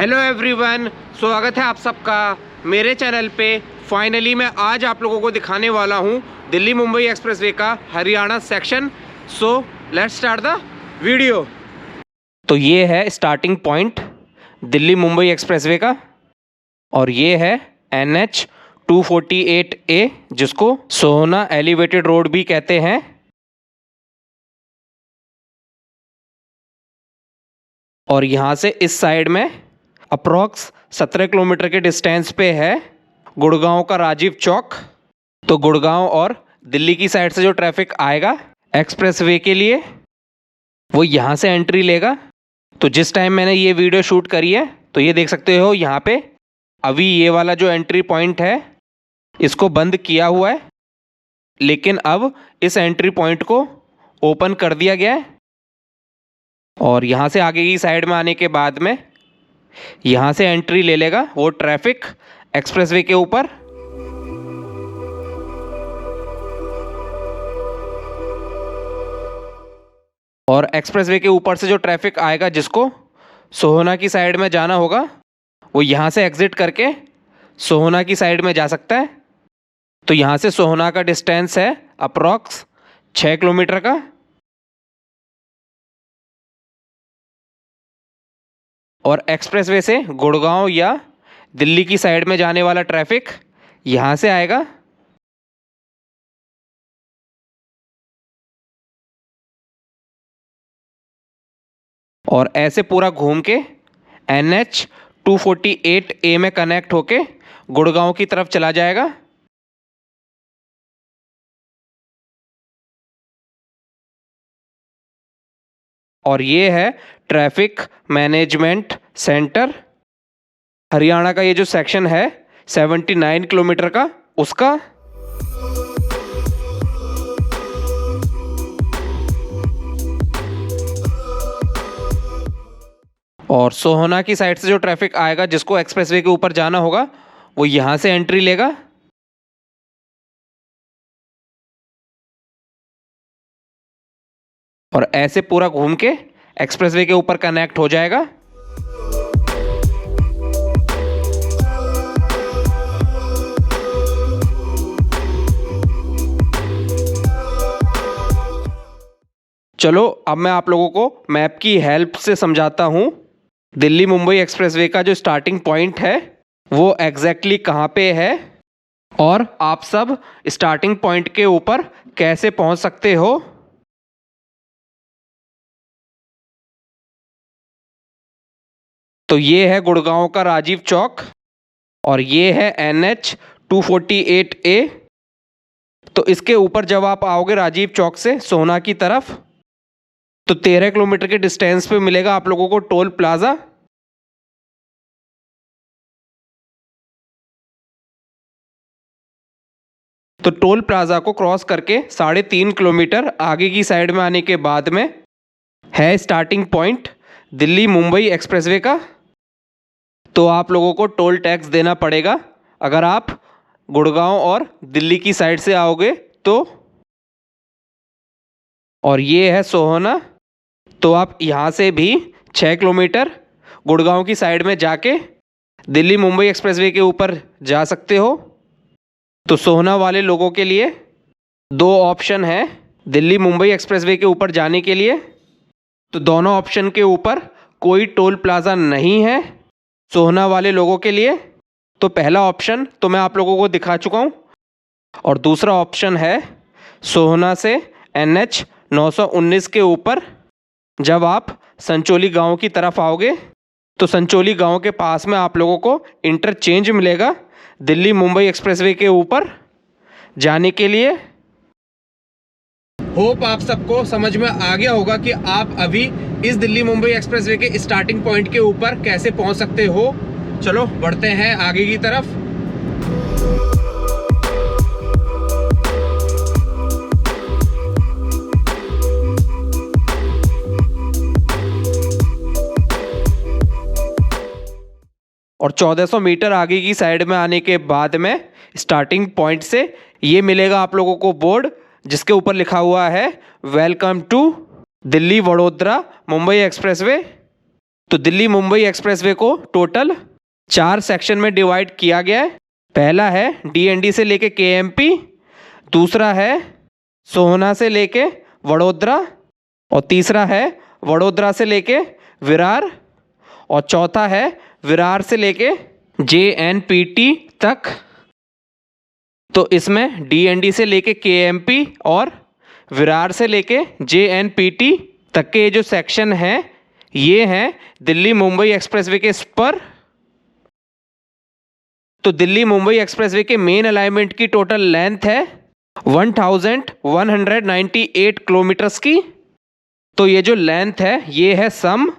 Hello everyone, स्वागत है आप सबका मेरे चैनल पे। फाइनली मैं आज आप लोगों को दिखाने वाला हूँ दिल्ली मुंबई एक्सप्रेसवे का Haryana section. So let's start the video. तो ये है starting point Delhi Mumbai expressway का और ये है NH 248A जिसको सोहना एलिवेटेड रोड भी कहते हैं। और यहाँ से इस साइड में अप्रॉक्स 17 किलोमीटर के डिस्टेंस पे है गुड़गांव का राजीव चौक। तो गुड़गांव और दिल्ली की साइड से जो ट्रैफिक आएगा एक्सप्रेसवे के लिए वो यहाँ से एंट्री लेगा। तो जिस टाइम मैंने ये वीडियो शूट करी है तो ये देख सकते हो यहाँ पे अभी ये वाला जो एंट्री पॉइंट है इसको बंद किया हुआ है, लेकिन अब इस एंट्री पॉइंट को ओपन कर दिया गया है। और यहाँ से आगे की साइड में आने के बाद में यहाँ से एंट्री ले लेगा वो ट्रैफिक एक्सप्रेसवे के ऊपर। और एक्सप्रेसवे के ऊपर से जो ट्रैफिक आएगा जिसको सोहना की साइड में जाना होगा वो यहाँ से एग्जिट करके सोहना की साइड में जा सकता है। तो यहाँ से सोहना का डिस्टेंस है अप्रॉक्स 6 किलोमीटर का। और एक्सप्रेसवे से गुड़गांव या दिल्ली की साइड में जाने वाला ट्रैफिक यहाँ से आएगा। और ऐसे पूरा घूम के NH 248A में कनेक्ट होके गुड़गांव की तरफ चला जाएगा। और ये है ट्रैफिक मैनेजमेंट सेंटर हरियाणा का। ये जो सेक्शन है 79 किलोमीटर का उसका। और सोहना की साइड से जो ट्रैफिक आएगा जिसको एक्सप्रेसवे के ऊपर जाना होगा वो यहाँ से एंट्री लेगा। और ऐसे पूरा घूम के एक्सप्रेसवे के ऊपर कनेक्ट हो जाएगा। चलो अब मैं आप लोगों को मैप की हेल्प से समझाता हूँ दिल्ली मुंबई एक्सप्रेसवे का जो स्टार्टिंग पॉइंट है वो एग्जैक्टली कहाँ पे है और आप सब स्टार्टिंग पॉइंट के ऊपर कैसे पहुँच सकते हो। तो ये है गुड़गांव का राजीव चौक और ये है NH 248A। तो इसके ऊपर जब आप आओगे राजीव चौक से सोहना की तरफ तो 13 किलोमीटर के डिस्टेंस पे मिलेगा आप लोगों को टोल प्लाजा। तो टोल प्लाजा को क्रॉस करके 3.5 किलोमीटर आगे की साइड में आने के बाद में है starting point Delhi Mumbai expressway का। तो आप लोगों को टोल टैक्स देना पड़ेगा अगर आप गुड़गांव और दिल्ली की साइड से आओगे तो। और ये है सोहना। तो आप यहाँ से भी 6 किलोमीटर गुड़गांव की साइड में जाके दिल्ली मुंबई एक्सप्रेसवे के ऊपर जा सकते हो। तो सोहना वाले लोगों के लिए 2 ऑप्शन है दिल्ली मुंबई एक्सप्रेसवे के ऊपर जाने के लिए। तो दोनों ऑप्शन के ऊपर कोई टोल प्लाजा नहीं है सोहना वाले लोगों के लिए। तो पहला ऑप्शन तो मैं आप लोगों को दिखा चुका हूँ और दूसरा ऑप्शन है सोहना से NH 919 के ऊपर जब आप संचोली गांव की तरफ आओगे तो संचोली गांव के पास में आप लोगों को इंटरचेंज मिलेगा दिल्ली मुंबई एक्सप्रेसवे के ऊपर जाने के लिए। होप आप सबको समझ में आ गया होगा कि आप अभी इस दिल्ली मुंबई एक्सप्रेसवे के स्टार्टिंग पॉइंट के ऊपर कैसे पहुंच सकते हो। चलो बढ़ते हैं आगे की तरफ। और 1400 मीटर आगे की साइड में आने के बाद में स्टार्टिंग पॉइंट से ये मिलेगा आप लोगों को बोर्ड जिसके ऊपर लिखा हुआ है welcome to Delhi Vadodara Mumbai expressway. तो दिल्ली मुंबई एक्सप्रेसवे को टोटल 4 सेक्शन में डिवाइड किया गया है। पहला है डीएनडी से लेके केएमपी, दूसरा है सोहना से लेके वडोदरा, और तीसरा है वडोदरा से लेके विरार, और चौथा है विरार से लेके जेएनपीटी तक। तो इसमें डीएनडी से लेके केएमपी और विरार से लेके जेएनपीटी तक के जो सेक्शन हैं ये हैं दिल्ली मुंबई एक्सप्रेसवे के स्पर। तो दिल्ली मुंबई एक्सप्रेसवे के मेन अलाइनमेंट की टोटल लेंथ है 1198 किलोमीटर्स की। तो ये जो लेंथ है ये है सम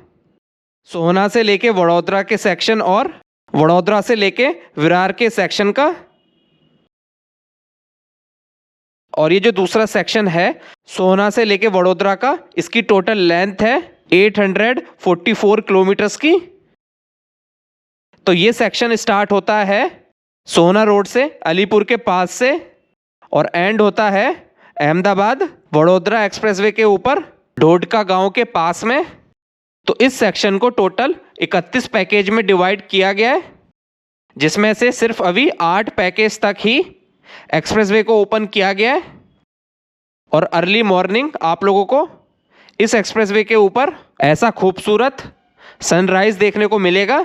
सोहना से लेके वडोदरा के सेक्शन और वडोदरा से लेके विरार के सेक्शन का। और ये जो दूसरा सेक्शन है सोहना से लेके वडोदरा का, इसकी टोटल लेंथ है 844 किलोमीटर्स की। तो ये सेक्शन स्टार्ट होता है सोहना रोड से, अलीपुर के पास से, और एंड होता है अहमदाबाद वडोदरा एक्सप्रेसवे के ऊपर ढोडका गांव के पास में। तो इस सेक्शन को टोटल 31 पैकेज में डिवाइड किया गया है, जिसमें से सिर्फ अभी 8 पैकेज तक ही एक्सप्रेसवे को ओपन किया गया है। और अर्ली मॉर्निंग आप लोगों को इस एक्सप्रेसवे के ऊपर ऐसा खूबसूरत सनराइज देखने को मिलेगा।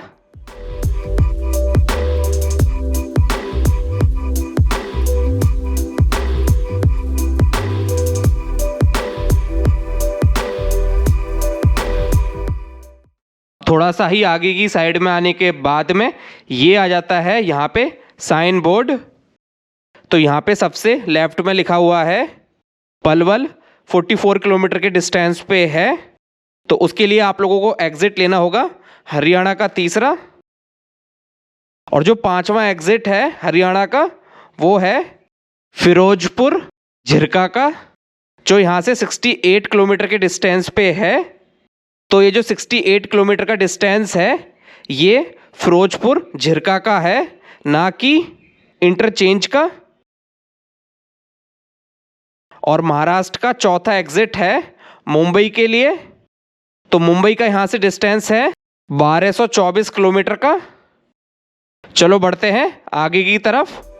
थोड़ा सा ही आगे की साइड में आने के बाद में ये आ जाता है यहाँ पे साइन बोर्ड। तो यहाँ पे सबसे लेफ्ट में लिखा हुआ है पलवल 44 किलोमीटर के डिस्टेंस पे है। तो उसके लिए आप लोगों को एग्जिट लेना होगा हरियाणा का तीसरा, और जो 5वां एग्जिट है हरियाणा का वो है फिरोजपुर झिरका का, जो यहाँ से 68 किलोमीटर के डिस्टेंस पे है। तो ये जो 68 किलोमीटर का डिस्टेंस है ये फिरोजपुर झिरका का है, ना कि इंटरचेंज का। और महाराष्ट्र का चौथा एग्जिट है मुंबई के लिए। तो मुंबई का यहाँ से डिस्टेंस है 1224 किलोमीटर का। चलो बढ़ते हैं आगे की तरफ।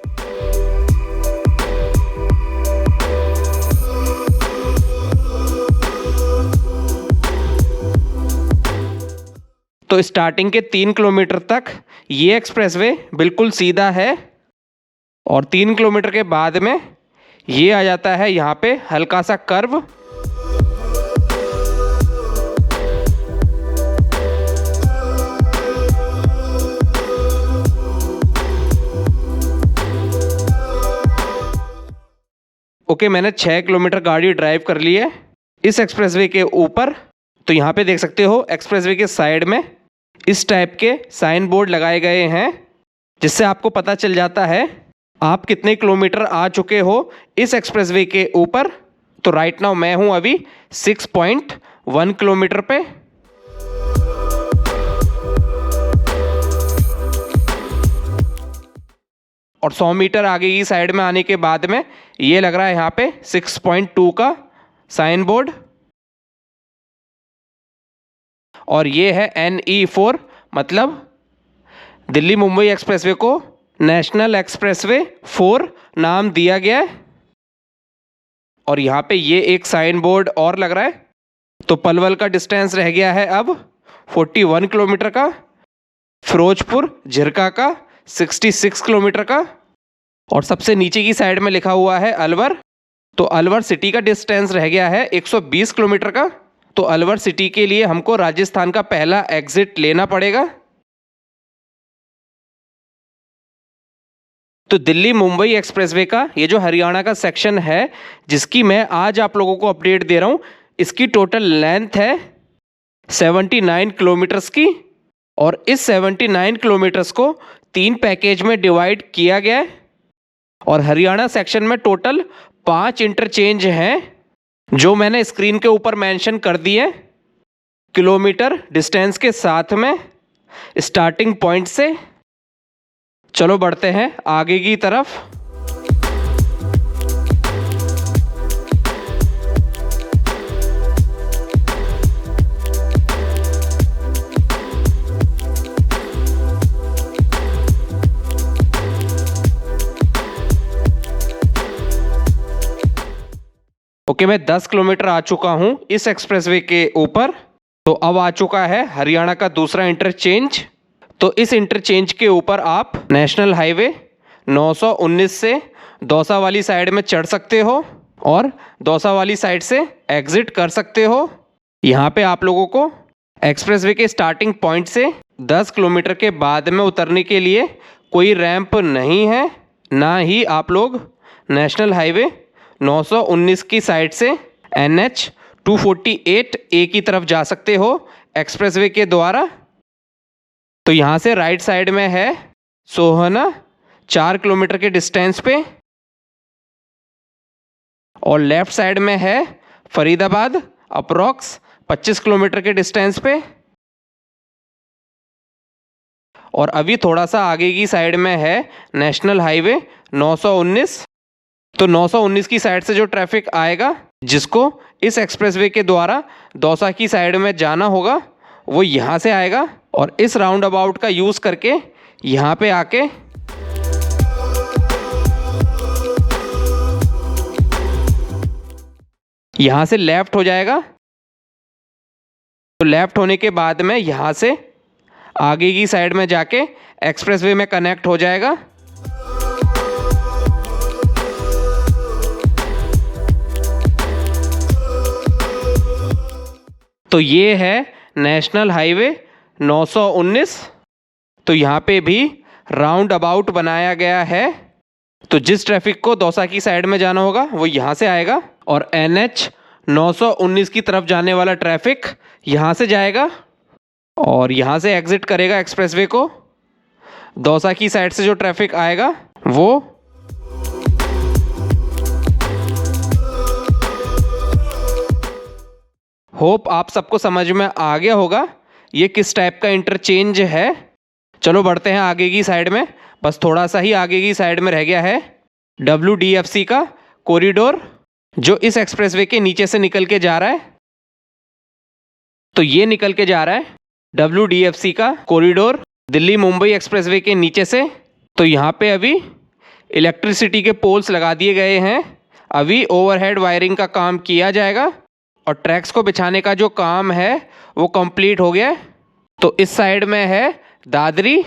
तो स्टार्टिंग के 3 किलोमीटर तक ये एक्सप्रेसवे बिल्कुल सीधा है, और 3 किलोमीटर के बाद में ये आ जाता है यहाँ पे हल्का सा कर्व। ओके, मैंने 6 किलोमीटर गाड़ी ड्राइव कर ली है इस एक्सप्रेसवे के ऊपर। तो यहाँ पे देख सकते हो एक्सप्रेसवे के साइड में इस टाइप के साइन बोर्ड लगाए गए हैं, जिससे आपको पता चल जाता है आप कितने किलोमीटर आ चुके हो इस एक्सप्रेसवे के ऊपर। तो राइट नाउ मैं हूँ अभी 6.1 किलोमीटर पे। और 100 मीटर आगे की साइड में आने के बाद में ये लग रहा है यहाँ पे 6.2 का साइन बोर्ड, और ये है NE4, मतलब दिल्ली मुंबई एक्सप्रेसवे को नेशनल एक्सप्रेसवे 4 नाम दिया गया है। और यहाँ पे ये एक साइन बोर्ड और लग रहा है। तो पलवल का डिस्टेंस रह गया है अब 41 किलोमीटर का, फिरोजपुर झिरका का 66 किलोमीटर का, और सबसे नीचे की साइड में लिखा हुआ है अलवर। तो अलवर सिटी का डिस्टेंस रह गया है 120 किलोमीटर का। तो अलवर सिटी के लिए हमको राजस्थान का पहला एग्जिट लेना पड़ेगा। तो दिल्ली मुंबई एक्सप्रेसवे का ये जो हरियाणा का सेक्शन है, जिसकी मैं आज आप लोगों को अपडेट दे रहा हूँ, इसकी टोटल लेंथ है 79 किलोमीटर्स की। और इस 79 किलोमीटर्स को 3 पैकेज में डिवाइड किया गया है। और हरियाणा सेक्शन में टोटल 5 इंटरचेंज हैं, जो मैंने स्क्रीन के ऊपर मेंशन कर दिए किलोमीटर डिस्टेंस के साथ में स्टार्टिंग पॉइंट से। चलो बढ़ते हैं आगे की तरफ। ओके, मैं 10 किलोमीटर आ चुका हूँ इस एक्सप्रेसवे के ऊपर। तो अब आ चुका है हरियाणा का दूसरा इंटरचेंज। तो इस इंटरचेंज के ऊपर आप नेशनल हाईवे 919 से दौसा वाली साइड में चढ़ सकते हो और दौसा वाली साइड से एग्जिट कर सकते हो। यहाँ पे आप लोगों को एक्सप्रेसवे के स्टार्टिंग पॉइंट से 10 किलोमीटर के बाद में उतरने के लिए कोई रैंप नहीं है, ना ही आप लोग नेशनल हाईवे 919 की साइड से NH 248A की तरफ जा सकते हो एक्सप्रेसवे के द्वारा। तो यहाँ से राइट साइड में है सोहना 4 किलोमीटर के डिस्टेंस पे, और लेफ्ट साइड में है फरीदाबाद अप्रॉक्स 25 किलोमीटर के डिस्टेंस पे। और अभी थोड़ा सा आगे की साइड में है नेशनल हाईवे 919। तो 919 की साइड से जो ट्रैफिक आएगा जिसको इस एक्सप्रेसवे के द्वारा दौसा की साइड में जाना होगा वो यहाँ से आएगा और इस राउंड अबाउट का यूज़ करके यहाँ पे आके यहाँ से लेफ़्ट हो जाएगा। तो लेफ़्ट होने के बाद में यहाँ से आगे की साइड में जाके एक्सप्रेसवे में कनेक्ट हो जाएगा। तो ये है नेशनल हाईवे 919। तो यहाँ पे भी राउंड अबाउट बनाया गया है। तो जिस ट्रैफिक को दौसा की साइड में जाना होगा वो यहाँ से आएगा और NH 919 की तरफ जाने वाला ट्रैफिक यहाँ से जाएगा और यहाँ से एग्जिट करेगा एक्सप्रेसवे को। दौसा की साइड से जो ट्रैफिक आएगा वो होप आप सबको समझ में आ गया होगा ये किस टाइप का इंटरचेंज है। चलो बढ़ते हैं आगे की साइड में। बस थोड़ा सा ही आगे की साइड में रह गया है WDFC का कॉरिडोर जो इस एक्सप्रेसवे के नीचे से निकल के जा रहा है। तो ये निकल के जा रहा है WDFC का कॉरिडोर दिल्ली मुंबई एक्सप्रेसवे के नीचे से। तो यहाँ पे अभी इलेक्ट्रिसिटी के पोल्स लगा दिए गए हैं। अभी ओवरहेड वायरिंग का काम किया जाएगा और ट्रैक्स को बिछाने का जो काम है वो कंप्लीट हो गया है। तो इस साइड में है दादरी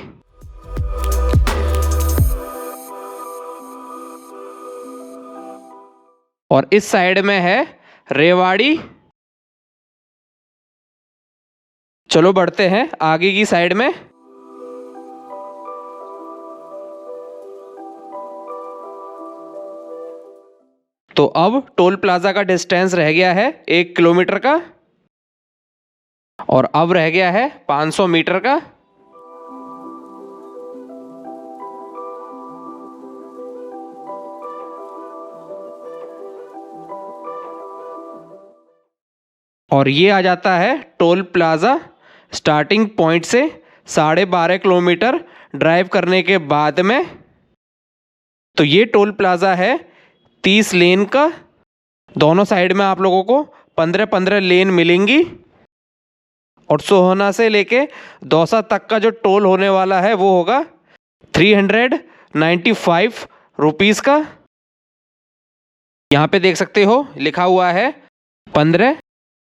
और इस साइड में है रेवाड़ी। चलो बढ़ते हैं आगे की साइड में। तो अब टोल प्लाजा का डिस्टेंस रह गया है 1 किलोमीटर का और अब रह गया है 500 मीटर का। और ये आ जाता है टोल प्लाजा स्टार्टिंग पॉइंट से 12.5 किलोमीटर ड्राइव करने के बाद में। तो ये टोल प्लाजा है 30 लेन का। दोनों साइड में आप लोगों को 15-15 लेन मिलेंगी और सोहना से लेके दौसा तक का जो टोल होने वाला है वो होगा 395 रुपीज़ का। यहाँ पे देख सकते हो लिखा हुआ है 15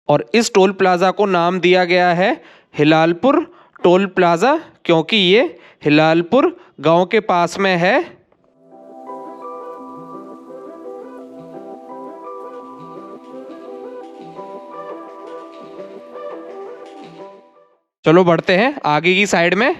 और इस टोल प्लाज़ा को नाम दिया गया है हिलालपुर टोल प्लाज़ा क्योंकि ये हिलालपुर गांव के पास में है। चलो बढ़ते हैं आगे की साइड में।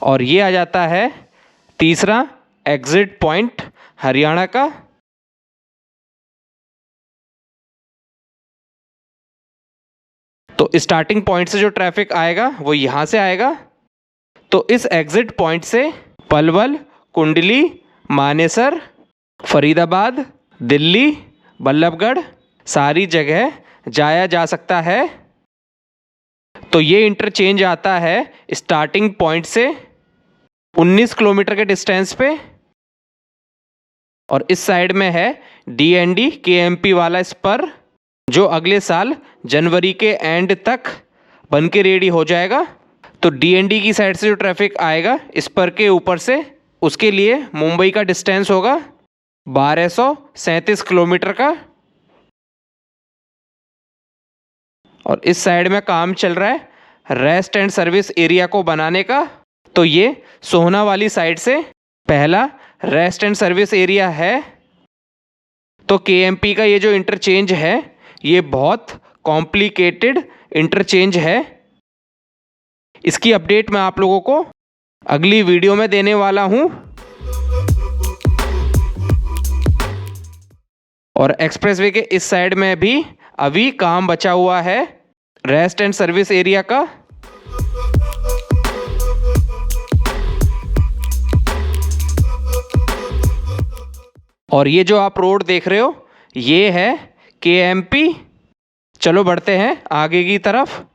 और ये आ जाता है तीसरा एग्जिट पॉइंट हरियाणा का। तो स्टार्टिंग पॉइंट से जो ट्रैफिक आएगा वो यहाँ से आएगा। तो इस एग्जिट पॉइंट से पलवल, कुंडली, मानेसर, फरीदाबाद, दिल्ली, बल्लभगढ़ सारी जगह जाया जा सकता है। तो ये इंटरचेंज आता है स्टार्टिंग पॉइंट से 19 किलोमीटर के डिस्टेंस पे, और इस साइड में है DND KMP वाला स्पर, जो अगले साल जनवरी के एंड तक बन के रेडी हो जाएगा। तो DND की साइड से जो ट्रैफिक आएगा स्पर के ऊपर से, उसके लिए मुंबई का डिस्टेंस होगा 1237 किलोमीटर का। और इस साइड में काम चल रहा है रेस्ट एंड सर्विस एरिया को बनाने का। तो ये सोहना वाली साइड से पहला रेस्ट एंड सर्विस एरिया है। तो KMP का ये जो इंटरचेंज है ये बहुत कॉम्प्लिकेटेड इंटरचेंज है। इसकी अपडेट मैं आप लोगों को अगली वीडियो में देने वाला हूं। और एक्सप्रेसवे के इस साइड में भी अभी काम बचा हुआ है रेस्ट एंड सर्विस एरिया का। और ये जो आप रोड देख रहे हो ये है KMP। चलो बढ़ते हैं आगे की तरफ।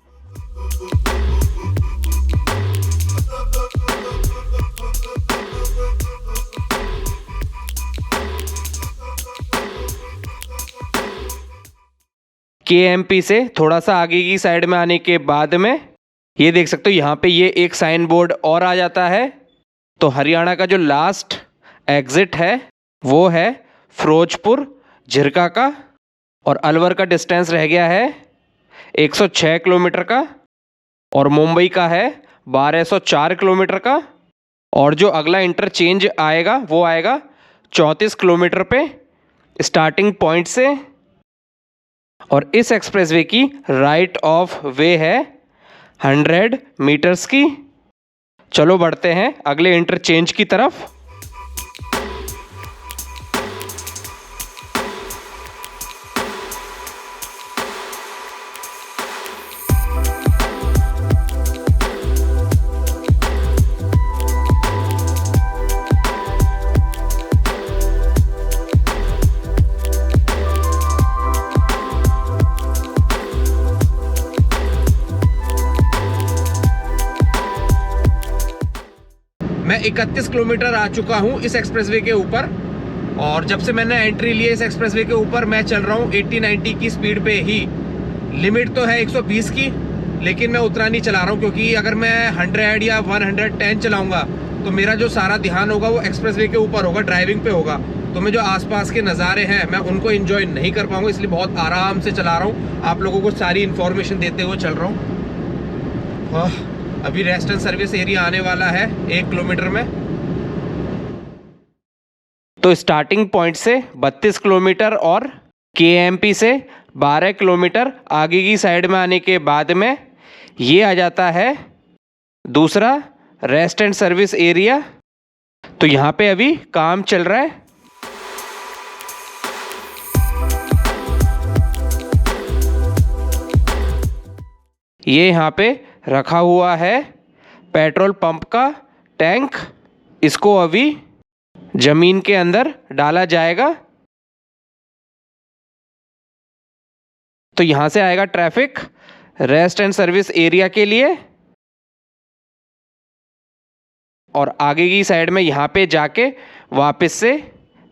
KMP से थोड़ा सा आगे की साइड में आने के बाद में ये देख सकते हो यहाँ पे ये एक साइन बोर्ड और आ जाता है। तो हरियाणा का जो लास्ट एग्जिट है वो है फिरोजपुर झिरका का, और अलवर का डिस्टेंस रह गया है 106 किलोमीटर का, और मुंबई का है 1204 किलोमीटर का। और जो अगला इंटरचेंज आएगा वो आएगा 34 किलोमीटर पे स्टार्टिंग पॉइंट से। और इस एक्सप्रेसवे की राइट ऑफ वे है 100 मीटर्स की। चलो बढ़ते हैं अगले इंटरचेंज की तरफ। मैं 31 किलोमीटर आ चुका हूँ इस एक्सप्रेसवे के ऊपर, और जब से मैंने एंट्री ली इस एक्सप्रेसवे के ऊपर मैं चल रहा हूँ 80-90 की स्पीड पे ही। लिमिट तो है 120 की, लेकिन मैं उतना नहीं चला रहा हूँ, क्योंकि अगर मैं 100 या 110 चलाऊंगा तो मेरा जो सारा ध्यान होगा वो एक्सप्रेसवे के ऊपर होगा, ड्राइविंग पे होगा। तो मैं जो आसपास के नज़ारे हैं मैं उनको एंजॉय नहीं कर पाऊंगा, इसलिए बहुत आराम से चला रहा हूँ, आप लोगों को सारी इन्फॉर्मेशन देते हुए चल रहा हूँ। अभी रेस्ट एंड सर्विस एरिया आने वाला है 1 किलोमीटर में। तो स्टार्टिंग पॉइंट से 32 किलोमीटर और KMP से 12 किलोमीटर आगे की साइड में आने के बाद में ये आ जाता है दूसरा रेस्ट एंड सर्विस एरिया। तो यहाँ पे अभी काम चल रहा है। ये यहाँ पे रखा हुआ है पेट्रोल पंप का टैंक, इसको अभी जमीन के अंदर डाला जाएगा। तो यहाँ से आएगा traffic rest and service area के लिए, और आगे की साइड में यहाँ पे जाके वापस से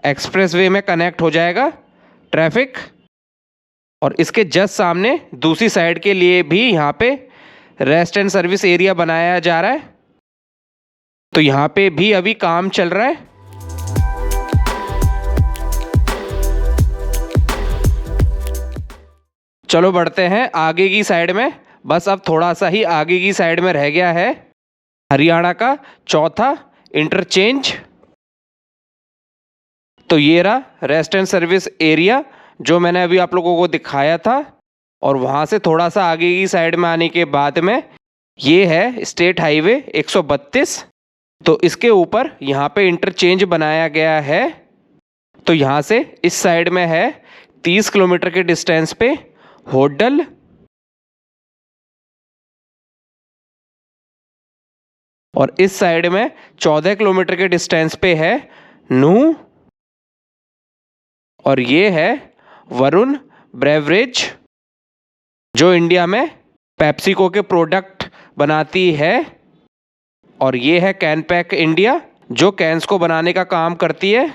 एक्सप्रेसवे में कनेक्ट हो जाएगा ट्रैफिक। और इसके जस्ट सामने दूसरी साइड के लिए भी यहाँ पे रेस्ट एंड सर्विस एरिया बनाया जा रहा है। तो यहाँ पे भी अभी काम चल रहा है। चलो बढ़ते हैं आगे की साइड में। बस अब थोड़ा सा ही आगे की साइड में रह गया है हरियाणा का चौथा इंटरचेंज। तो ये रहा रेस्ट एंड सर्विस एरिया जो मैंने अभी आप लोगों को दिखाया था, और वहाँ से थोड़ा सा आगे की साइड में आने के बाद में ये है स्टेट हाईवे 132। तो इसके ऊपर यहाँ पे इंटरचेंज बनाया गया है। तो यहाँ से इस साइड में है 30 किलोमीटर के डिस्टेंस पे होडल, और इस साइड में 14 किलोमीटर के डिस्टेंस पे है नूह, और ये है वरुण ब्रेवरेज। जो इंडिया में पेप्सिको के प्रोडक्ट बनाती है, और ये है कैनपैक इंडिया जो कैंस को बनाने का काम करती है।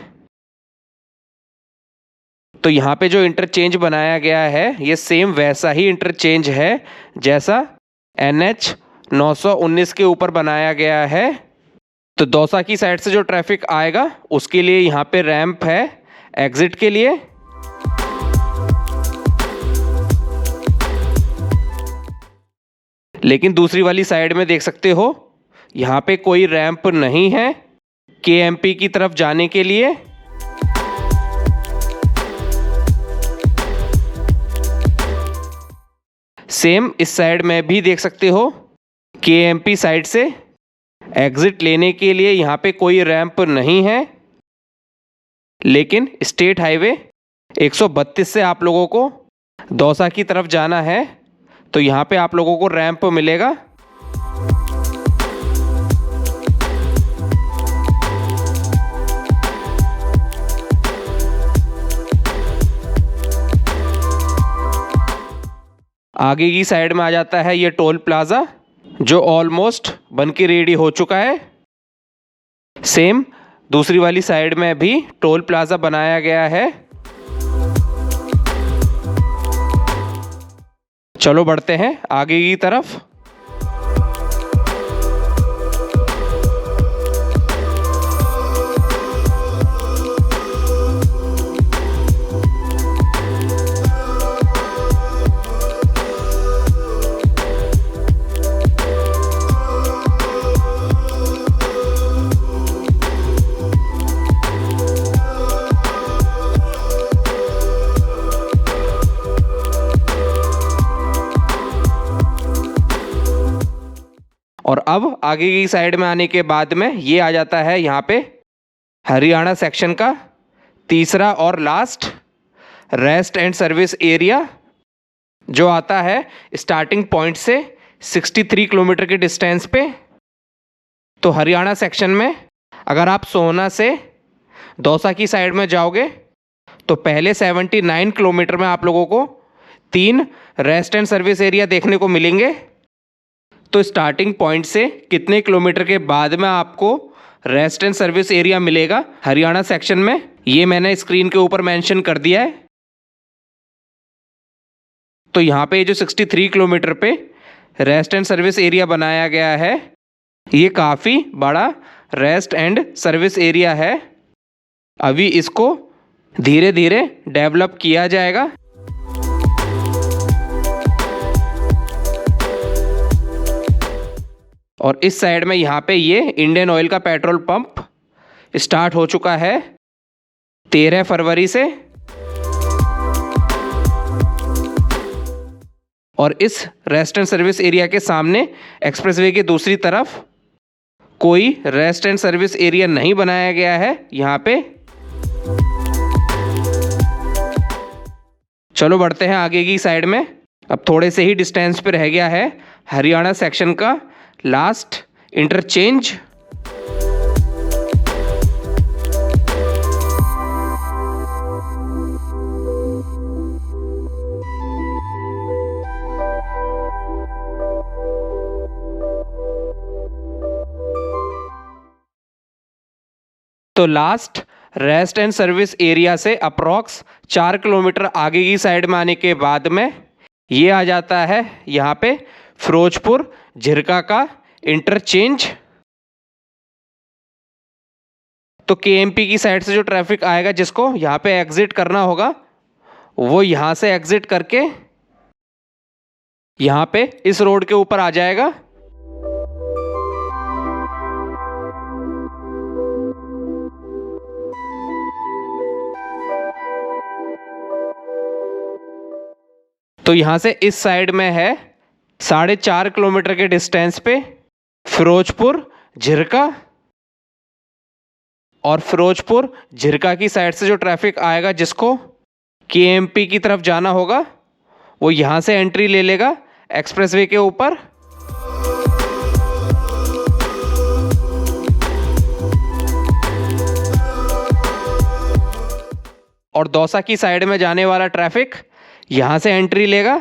तो यहाँ पे जो इंटरचेंज बनाया गया है ये सेम वैसा ही इंटरचेंज है जैसा NH 919 के ऊपर बनाया गया है। तो दौसा की साइड से जो ट्रैफिक आएगा उसके लिए यहाँ पे रैंप है एग्जिट के लिए। लेकिन दूसरी वाली साइड में देख सकते हो यहाँ पे कोई रैंप नहीं है KMP की तरफ जाने के लिए। सेम इस साइड में भी देख सकते हो KMP साइड से एग्जिट लेने के लिए यहाँ पे कोई रैंप नहीं है। लेकिन स्टेट हाईवे 132 से आप लोगों को दौसा की तरफ जाना है तो यहाँ पे आप लोगों को रैंप मिलेगा। आगे की साइड में आ जाता है ये टोल प्लाज़ा जो ऑलमोस्ट बन के रेडी हो चुका है। सेम दूसरी वाली साइड में भी टोल प्लाज़ा बनाया गया है। चलो बढ़ते हैं आगे की तरफ। और अब आगे की साइड में आने के बाद में ये आ जाता है यहाँ पे हरियाणा सेक्शन का तीसरा और last rest and service area जो आता है स्टार्टिंग पॉइंट से 63 किलोमीटर के डिस्टेंस पे। तो हरियाणा सेक्शन में अगर आप सोहना से दौसा की साइड में जाओगे तो पहले 79 किलोमीटर में आप लोगों को 3 रेस्ट एंड सर्विस एरिया देखने को मिलेंगे। तो स्टार्टिंग पॉइंट से कितने किलोमीटर के बाद में आपको रेस्ट एंड सर्विस एरिया मिलेगा हरियाणा सेक्शन में, ये मैंने स्क्रीन के ऊपर मेंशन कर दिया है। तो यहाँ पे जो 63 किलोमीटर पे रेस्ट एंड सर्विस एरिया बनाया गया है ये काफ़ी बड़ा रेस्ट एंड सर्विस एरिया है। अभी इसको धीरे धीरे डेवलप किया जाएगा। और इस साइड में यहाँ पे ये इंडियन ऑयल का पेट्रोल पंप स्टार्ट हो चुका है 13 फरवरी से। और इस रेस्ट एंड सर्विस एरिया के सामने एक्सप्रेसवे के दूसरी तरफ कोई रेस्ट एंड सर्विस एरिया नहीं बनाया गया है यहाँ पे। चलो बढ़ते हैं आगे की साइड में। अब थोड़े से ही डिस्टेंस पे रह गया है हरियाणा सेक्शन का लास्ट इंटरचेंज। तो last rest and service area से अप्रॉक्स 4 किलोमीटर आगे की साइड में आने के बाद में ये आ जाता है यहाँ पे फिरोजपुर झिरका का इंटरचेंज। तो KMP की साइड से जो ट्रैफिक आएगा जिसको यहाँ पे एग्जिट करना होगा वो यहाँ से एग्जिट करके यहाँ पे इस रोड के ऊपर आ जाएगा। तो यहाँ से इस साइड में है 4.5 किलोमीटर के डिस्टेंस पे फिरोजपुर झिरका। और फिरोजपुर झिरका की साइड से जो ट्रैफिक आएगा जिसको KMP की तरफ जाना होगा वो यहाँ से एंट्री ले लेगा एक्सप्रेसवे के ऊपर। और दौसा की साइड में जाने वाला ट्रैफिक यहाँ से एंट्री लेगा।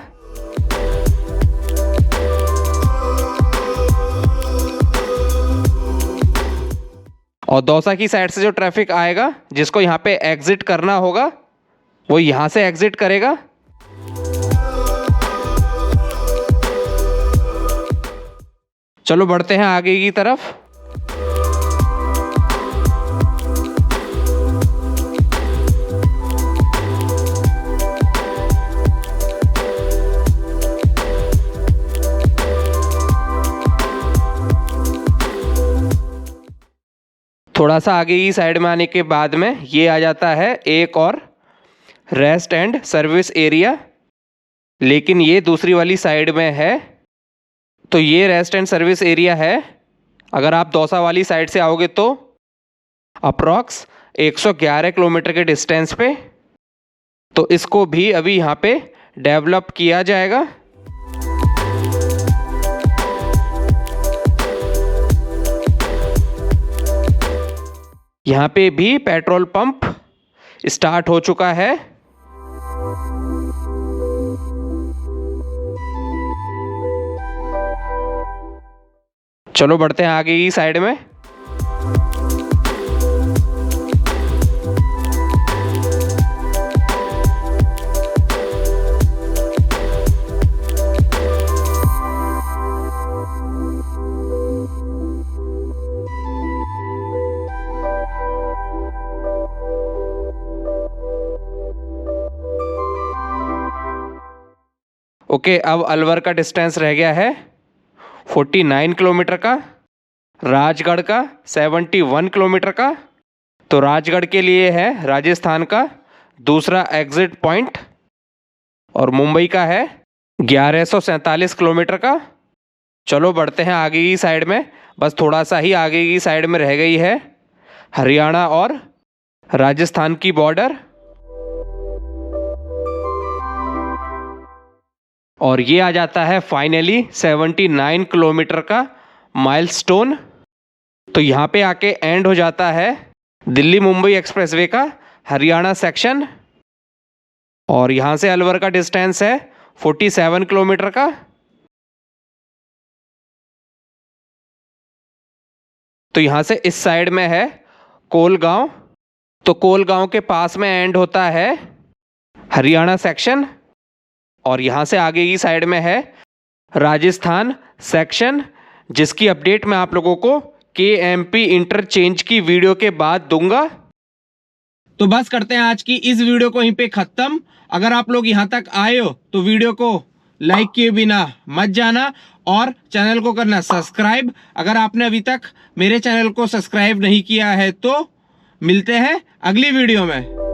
और दौसा की साइड से जो ट्रैफिक आएगा जिसको यहाँ पे एग्जिट करना होगा वो यहाँ से एग्जिट करेगा। चलो बढ़ते हैं आगे की तरफ। थोड़ा सा आगे की साइड में आने के बाद में ये आ जाता है एक और रेस्ट एंड सर्विस एरिया, लेकिन ये दूसरी वाली साइड में है। तो ये रेस्ट एंड सर्विस एरिया है। अगर आप दौसा वाली साइड से आओगे तो अप्रॉक्स 111 किलोमीटर के डिस्टेंस पे। तो इसको भी अभी यहाँ पे डेवलप किया जाएगा। यहाँ पे भी पेट्रोल पंप स्टार्ट हो चुका है। चलो बढ़ते हैं आगे की साइड में। ओके, अब अलवर का डिस्टेंस रह गया है 49 किलोमीटर का, राजगढ़ का 71 किलोमीटर का। तो राजगढ़ के लिए है राजस्थान का दूसरा एग्जिट पॉइंट, और मुंबई का है 1147 किलोमीटर का। चलो बढ़ते हैं आगे की साइड में। बस थोड़ा सा ही आगे की साइड में रह गई है हरियाणा और राजस्थान की बॉर्डर, और ये आ जाता है फाइनली 79 किलोमीटर का माइलस्टोन। तो यहाँ पे आके एंड हो जाता है दिल्ली मुंबई एक्सप्रेसवे का हरियाणा सेक्शन, और यहाँ से अलवर का डिस्टेंस है 47 किलोमीटर का। तो यहाँ से इस साइड में है कोलगांव। तो कोलगांव के पास में एंड होता है हरियाणा सेक्शन, और यहाँ से आगे की साइड में है राजस्थान सेक्शन, जिसकी अपडेट मैं आप लोगों को KMP इंटरचेंज की वीडियो के बाद दूंगा। तो बस करते हैं आज की इस वीडियो को यहीं पे खत्म। अगर आप लोग यहाँ तक आए हो तो वीडियो को लाइक किए बिना मत जाना, और चैनल को करना सब्सक्राइब अगर आपने अभी तक मेरे चैनल को सब्सक्राइब नहीं किया है। तो मिलते हैं अगली वीडियो में।